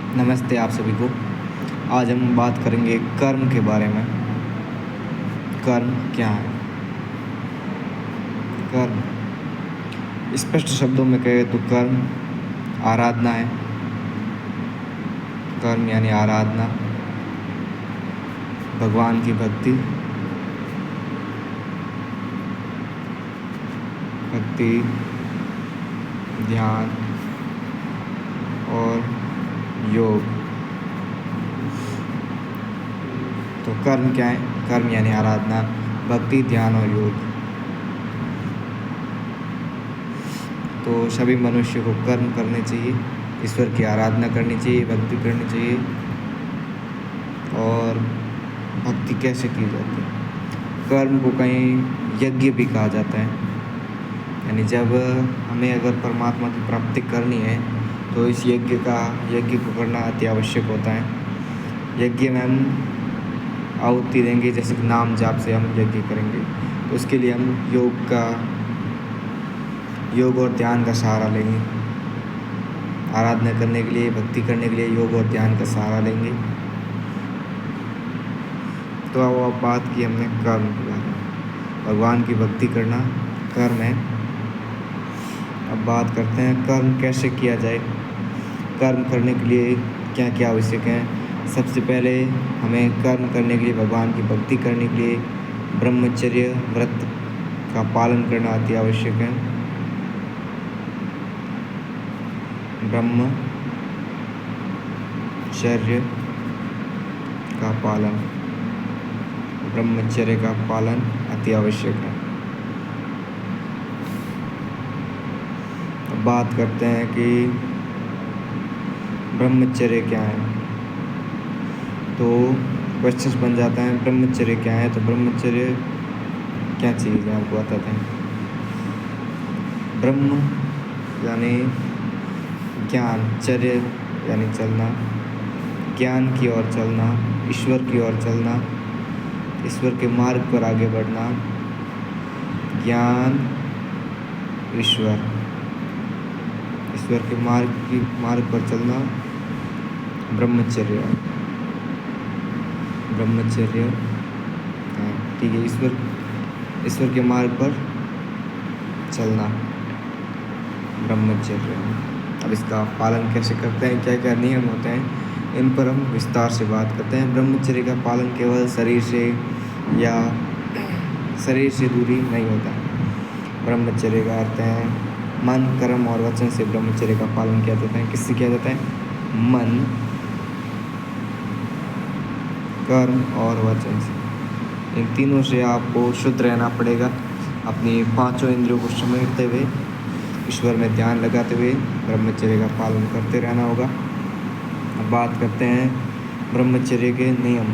नमस्ते आप सभी को। आज हम बात करेंगे कर्म के बारे में। कर्म क्या है? कर्म स्पष्ट शब्दों में कहे तो कर्म आराधना है। कर्म यानी आराधना, भगवान की भक्ति, ध्यान और योग। तो कर्म क्या है? कर्म यानी आराधना, भक्ति, ध्यान और योग। तो सभी मनुष्य को कर्म करने चाहिए, ईश्वर की आराधना करनी चाहिए, भक्ति करनी चाहिए। और भक्ति कैसे की जाती है? कर्म को कहीं यज्ञ भी कहा जाता है। यानी जब हमें अगर परमात्मा की प्राप्ति करनी है तो इस यज्ञ को करना अति आवश्यक होता है। यज्ञ में हम आहुति देंगे, जैसे कि नाम जाप से हम यज्ञ करेंगे, तो उसके लिए हम योग और ध्यान का सहारा लेंगे। आराधना करने के लिए, भक्ति करने के लिए योग और ध्यान का सहारा लेंगे। तो अब बात की हमने कर्म के बारे में। भगवान की भक्ति करना कर्म है। अब बात करते हैं कर्म कैसे किया जाए। कर्म करने के लिए क्या क्या आवश्यक है? सबसे पहले हमें कर्म करने के लिए, भगवान की भक्ति करने के लिए ब्रह्मचर्य व्रत का पालन करना अति आवश्यक है। ब्रह्मचर्य का पालन अति आवश्यक है। अब बात करते हैं कि ब्रह्मचर्य क्या है। तो क्वेश्चंस बन जाता है, ब्रह्मचर्य क्या है? तो ब्रह्मचर्य क्या चीज़ है आपको बताते हैं। ब्रह्म यानी ज्ञान, चर्य यानी चलना, ज्ञान की ओर चलना, ईश्वर की ओर चलना, ईश्वर के मार्ग पर आगे बढ़ना। ज्ञान, ईश्वर के मार्ग पर चलना ब्रह्मचर्य। ठीक है, ईश्वर के मार्ग पर चलना ब्रह्मचर्य। अब इसका पालन कैसे करते हैं, क्या क्या नियम होते हैं, इन पर हम विस्तार से बात करते हैं। ब्रह्मचर्य का पालन केवल शरीर से दूरी नहीं होता। ब्रह्मचर्य का अर्थ है मन, कर्म और वचन से ब्रह्मचर्य का पालन किया जाता है। किससे किया जाता है? मन, कर्म और वचन से। इन तीनों से आपको शुद्ध रहना पड़ेगा। अपनी पांचों इंद्रियों को समेटते हुए, ईश्वर में ध्यान लगाते हुए ब्रह्मचर्य का पालन करते रहना होगा। अब बात करते हैं ब्रह्मचर्य के नियम।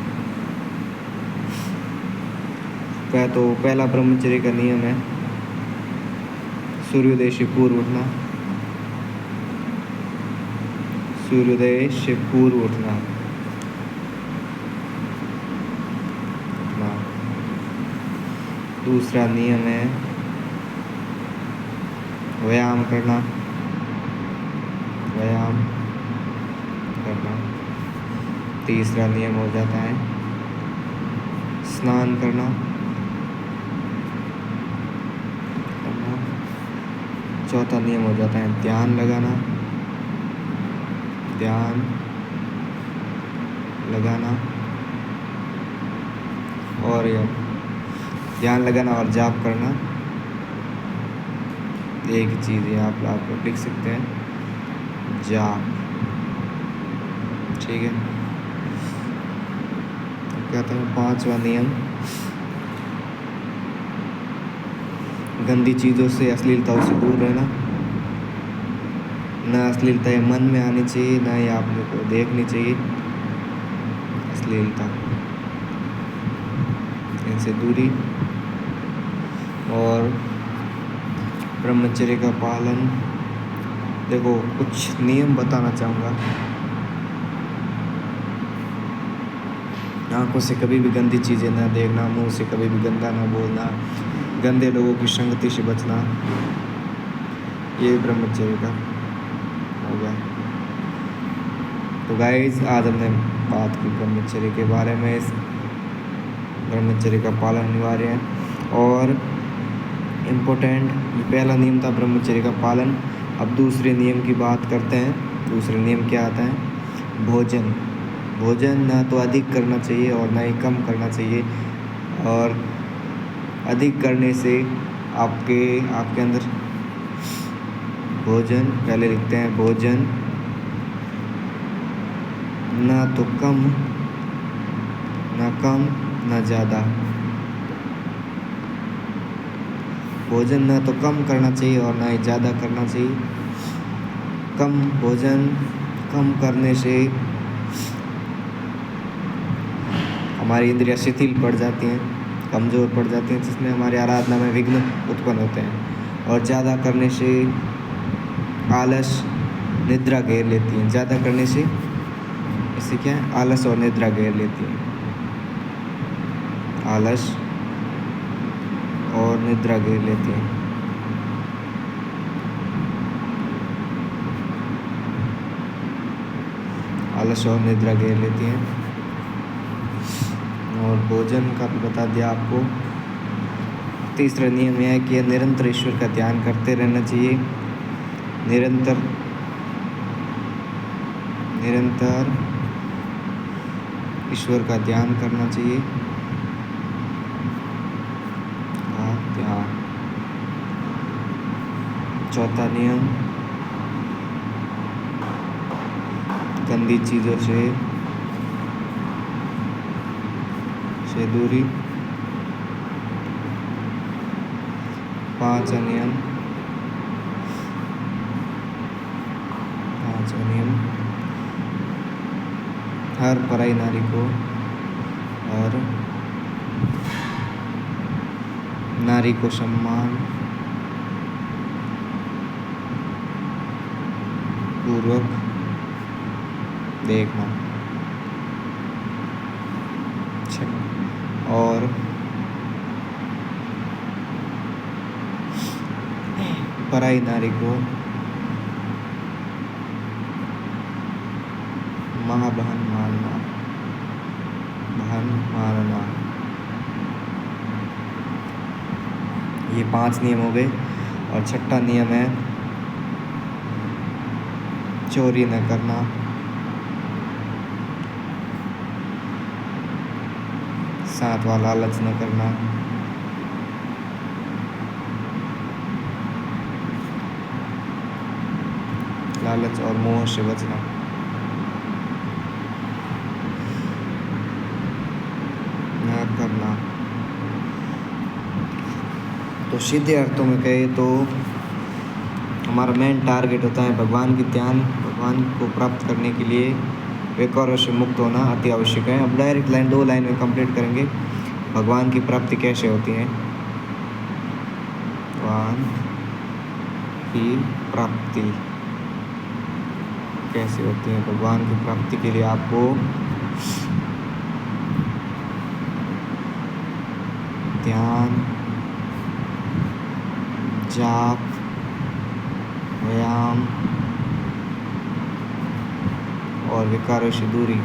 पहला ब्रह्मचर्य का नियम है सूर्योदय से पूर्व उठना। दूसरा नियम है व्यायाम करना। तीसरा नियम हो जाता है स्नान करना। चौथा नियम हो जाता है ध्यान लगाना। और ध्यान लगाना और जाप करना। एक चीज़ है, आप लिख सकते हैं, जाप। ठीक है। कहते हैं पांचवा नियम, गंदी चीज़ों से, अश्लीलताओं से दूर रहना। न अश्लीलता मन में आनी चाहिए, न ही आप लोग को देखनी चाहिए अश्लीलता, इनसे दूरी। और ब्रह्मचर्य का पालन, देखो कुछ नियम बताना चाहूँगा। आँखों से कभी भी गंदी चीज़ें ना देखना, मुंह से कभी भी गंदा ना बोलना, गंदे लोगों की संगति से बचना, ये ब्रह्मचर्य का हो गया। तो तो गाइस आज हमने बात की ब्रह्मचर्य के बारे में। इस ब्रह्मचर्य का पालन अनिवार्य है और इम्पोर्टेंट, ये पहला नियम था ब्रह्मचर्य का पालन। अब दूसरे नियम की बात करते हैं। दूसरे नियम क्या आता है? भोजन ना तो अधिक करना चाहिए और ना ही कम करना चाहिए। और अधिक करने से आपके अंदर भोजन, पहले लिखते हैं भोजन ना तो कम ना ज़्यादा। भोजन ना तो कम करना चाहिए और ना ही ज़्यादा करना चाहिए। भोजन कम करने से हमारी इंद्रियां शिथिल पड़ जाती हैं, कमज़ोर पड़ जाती हैं, जिसमें हमारी आराधना में विघ्न उत्पन्न होते हैं। और ज़्यादा करने से आलस, निद्रा घेर लेती हैं। ज़्यादा करने से इससे क्या है? आलस और निद्रा घेर लेती है। आलस और निद्रा घेर लेती है। आलस और निद्रा घेर लेती हैं। और भोजन का भी बता दिया आपको। तीसरा नियम यह है कि निरंतर ईश्वर का ध्यान करते रहना चाहिए। निरंतर ईश्वर का ध्यान करना चाहिए। ध्यान। चौथा नियम, गंदी चीज़ों से दूरी। पांचवा नियम, हर पराई नारी को और नारी को सम्मान पूर्वक देखना। और पराई नारी को महाबहन मानना। ये 5 नियम हो गए। और छठा नियम है चोरी न करना। सातवां, लालच न करना। लालच और मोह से बचना। न करना। तो सीधे अर्थों में कहे तो हमारा मेन टारगेट होता है भगवान को प्राप्त करने के लिए विकारों से मुक्त होना अति आवश्यक है। अब डायरेक्ट लाइन 2 लाइन में कंप्लीट करेंगे। भगवान की प्राप्ति कैसे होती है? भगवान की प्राप्ति कैसे होती है? भगवान की प्राप्ति के लिए आपको ध्यान, जाप, व्यायाम और विकारों से दूरी।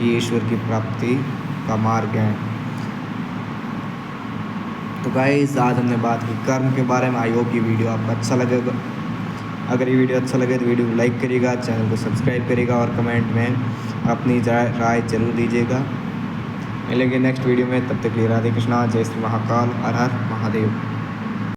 ये ईश्वर की प्राप्ति का मार्ग है। तो गाइस आज हमने बात की कर्म के बारे में। आई होप ये वीडियो आपको अच्छा लगेगा। अगर ये वीडियो अच्छा लगे तो वीडियो को लाइक करिएगा, चैनल को सब्सक्राइब करिएगा और कमेंट में अपनी राय जरूर दीजिएगा। मिलेंगे नेक्स्ट वीडियो में, तब तक के लिए राधे कृष्णा, जय श्री महाकाल, हर हर महादेव।